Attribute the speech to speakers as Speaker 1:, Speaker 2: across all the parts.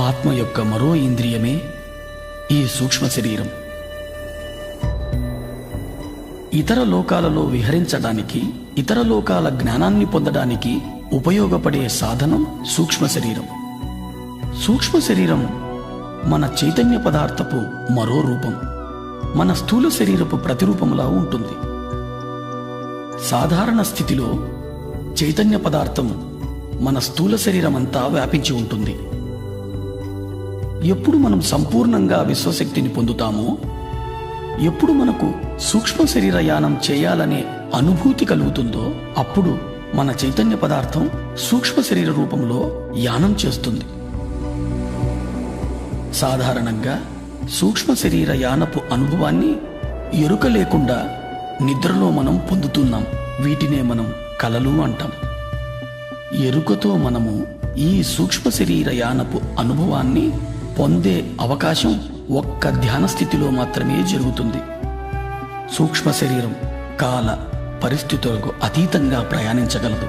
Speaker 1: ఆత్మ యొక్క మరో ఇంద్రియమే ఈ సూక్ష్మ శరీరం. ఇతర లోకాలలో విహరించడానికి, ఇతర లోకాల జ్ఞానాన్ని పొందడానికి ఉపయోగపడే సాధనం సూక్ష్మ శరీరం. సూక్ష్మ శరీరం మన చైతన్య పదార్థపు మరో రూపం, మన స్థూల శరీరపు ప్రతిరూపంలా ఉంటుంది. సాధారణ స్థితిలో చైతన్య పదార్థం మన స్థూల శరీరమంతా వ్యాపించి ఉంటుంది. ఎప్పుడు మనం సంపూర్ణంగా విశ్వశక్తిని పొందుతామో, ఎప్పుడు మనకు సూక్ష్మ శరీర యానం చేయాలనే అనుభూతి కలుగుతుందో, అప్పుడు మన చైతన్య పదార్థం సూక్ష్మ శరీర రూపంలో యానం చేస్తుంది. సాధారణంగా సూక్ష్మ శరీర యానపు అనుభవాన్ని ఎరుక లేకుండా నిద్రలో మనం పొందుతున్నాం. వీటినే మనం కలలు అంటాం. ఎరుకతో మనము ఈ సూక్ష్మ శరీర యానపు అనుభవాన్ని పొందే అవకాశం ఒక్క ధ్యాన స్థితిలో మాత్రమే జరుగుతుంది. సూక్ష్మ శరీరం కాల పరిస్థితులకు అతీతంగా ప్రయాణించగలదు.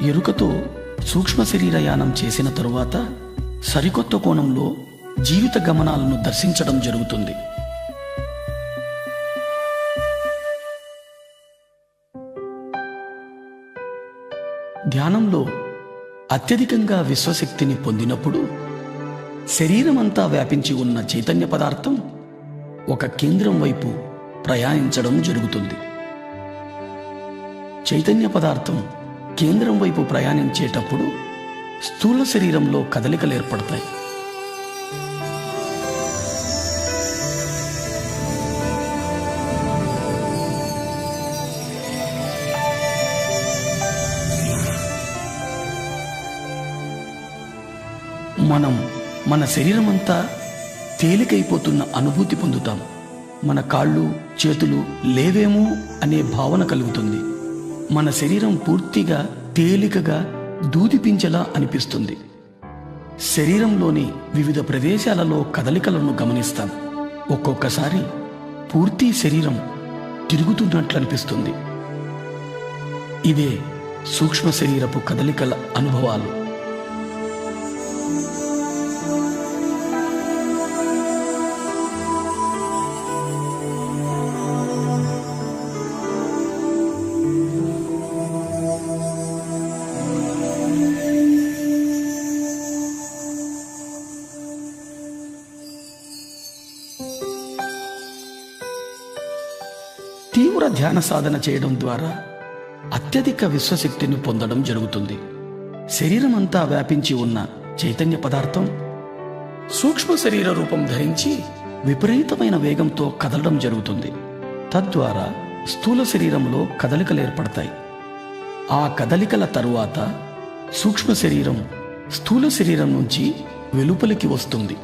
Speaker 1: ఎరుకతో సూక్ష్మ శరీర యానం చేసిన తరువాత సరికొత్త కోణంలో జీవిత గమనాలను దర్శించడం జరుగుతుంది. ధ్యానంలో అత్యధికంగా విశ్వశక్తిని పొందినప్పుడు శరీరమంతా వ్యాపించి ఉన్న చైతన్య పదార్థం ఒక కేంద్రం వైపు ప్రయాణించడం జరుగుతుంది. చైతన్య పదార్థం కేంద్రం వైపు ప్రయాణించేటప్పుడు స్థూల శరీరంలో కదలికలు ఏర్పడతాయి. మనం మన శరీరమంతా తేలికైపోతున్న అనుభూతి పొందుతాం. మన కాళ్ళు చేతులు లేవేమో అనే భావన కలుగుతుంది. మన శరీరం పూర్తిగా తేలికగా దూదిపించేలా అనిపిస్తుంది. శరీరంలోని వివిధ ప్రదేశాలలో కదలికలను గమనిస్తాం. ఒక్కొక్కసారి పూర్తి శరీరం తిరుగుతున్నట్లు అనిపిస్తుంది. ఇదే సూక్ష్మ శరీరపు కదలికల అనుభవాలు. తీవ్ర ధ్యాన సాధన చేయడం ద్వారా అత్యధిక విశ్వశక్తిని పొందడం జరుగుతుంది. శరీరమంతా వ్యాపించి ఉన్న చైతన్య పదార్థం సూక్ష్మ శరీర రూపం ధరించి విపరీతమైన వేగంతో కదలడం జరుగుతుంది. తద్వారా స్థూల శరీరంలో కదలికలు ఏర్పడతాయి. ఆ కదలికల తరువాత సూక్ష్మ శరీరం స్థూల శరీరం నుంచి వెలుపలికి వస్తుంది.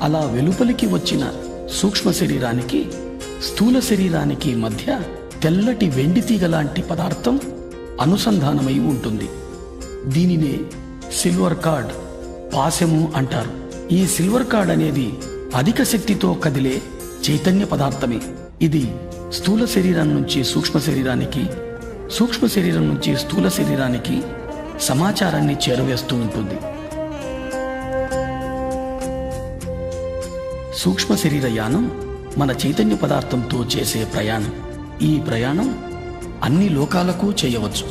Speaker 1: అలా వెలుపలికి వచ్చిన సూక్ష్మ శరీరానికి స్థూల శరీరానికి మధ్య తెల్లటి వెండి తీగ లాంటి పదార్థం అనుసంధానమై ఉంటుంది. దీనినే సిల్వర్ కార్డ్, పాశము అంటారు. ఈ సిల్వర్ కార్డ్ అనేది అధిక శక్తితో కదిలే చైతన్య పదార్థమే. ఇది స్థూల శరీరం నుంచి సూక్ష్మ శరీరానికి, సూక్ష్మ శరీరం నుంచి స్థూల శరీరానికి సమాచారాన్ని చేరవేస్తూ ఉంటుంది. సూక్ష్మ శరీర యానం మన చైతన్య పదార్థంతో చేసే ప్రయాణం. ఈ ప్రయాణం అన్ని లోకాలకు చేయవచ్చు.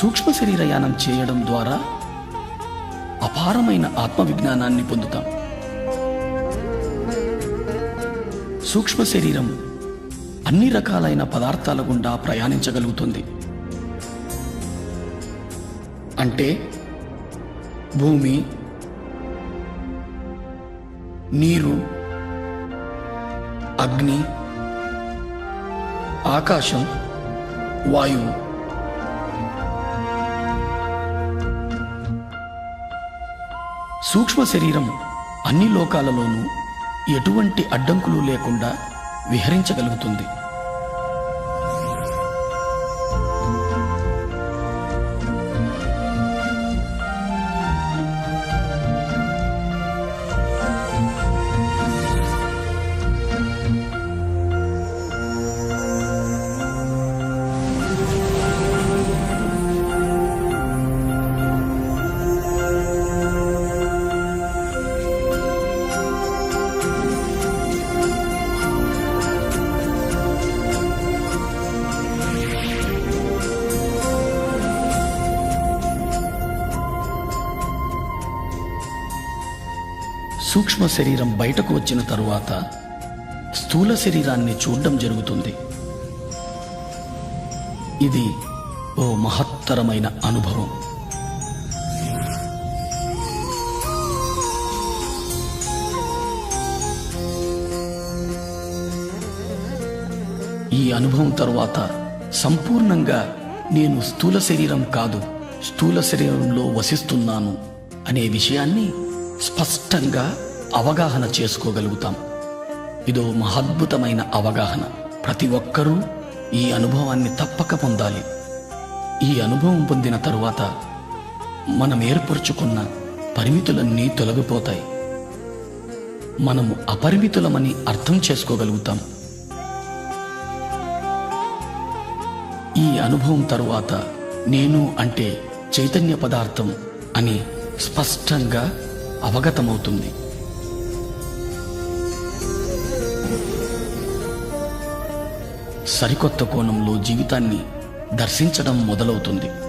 Speaker 1: సూక్ష్మ శరీర యానం చేయడం ద్వారా అపారమైన ఆత్మ విజ్ఞానాన్ని పొందుతాం. సూక్ష్మ శరీరం అన్ని రకాలైన పదార్థాల గుండా ప్రయాణించగలుగుతుంది. అంటే భూమి, నీరు, అగ్ని, ఆకాశం, వాయువు. సూక్ష్మ శరీరం అన్ని లోకాలలోనూ ఎటువంటి అడ్డంకులు లేకుండా విహరించగలుగుతుంది. సూక్ష్మ శరీరం బయటకు వచ్చిన తరువాత స్థూల శరీరాన్ని చూడడం జరుగుతుంది. ఇది ఓ మహత్తరమైన అనుభవం. ఈ అనుభవం తరువాత సంపూర్ణంగా నేను స్థూల శరీరం కాదు, స్థూల శరీరంలో వసిస్తున్నాను అనే విషయాన్ని స్పష్టంగా అవగాహన చేసుకోగలుగుతాం. ఇదో మహద్భుతమైన అవగాహన. ప్రతి ఒక్కరూ ఈ అనుభవాన్ని తప్పక పొందాలి. ఈ అనుభవం పొందిన తరువాత మనం ఏర్పరచుకున్న పరిమితులన్నీ తొలగిపోతాయి. మనము అపరిమితులమని అర్థం చేసుకోగలుగుతాం. ఈ అనుభవం తరువాత నేను అంటే చైతన్య పదార్థం అని స్పష్టంగా అవగతమవుతుంది. సరికొత్త కోణంలో జీవితాన్ని దర్శించడం మొదలవుతుంది.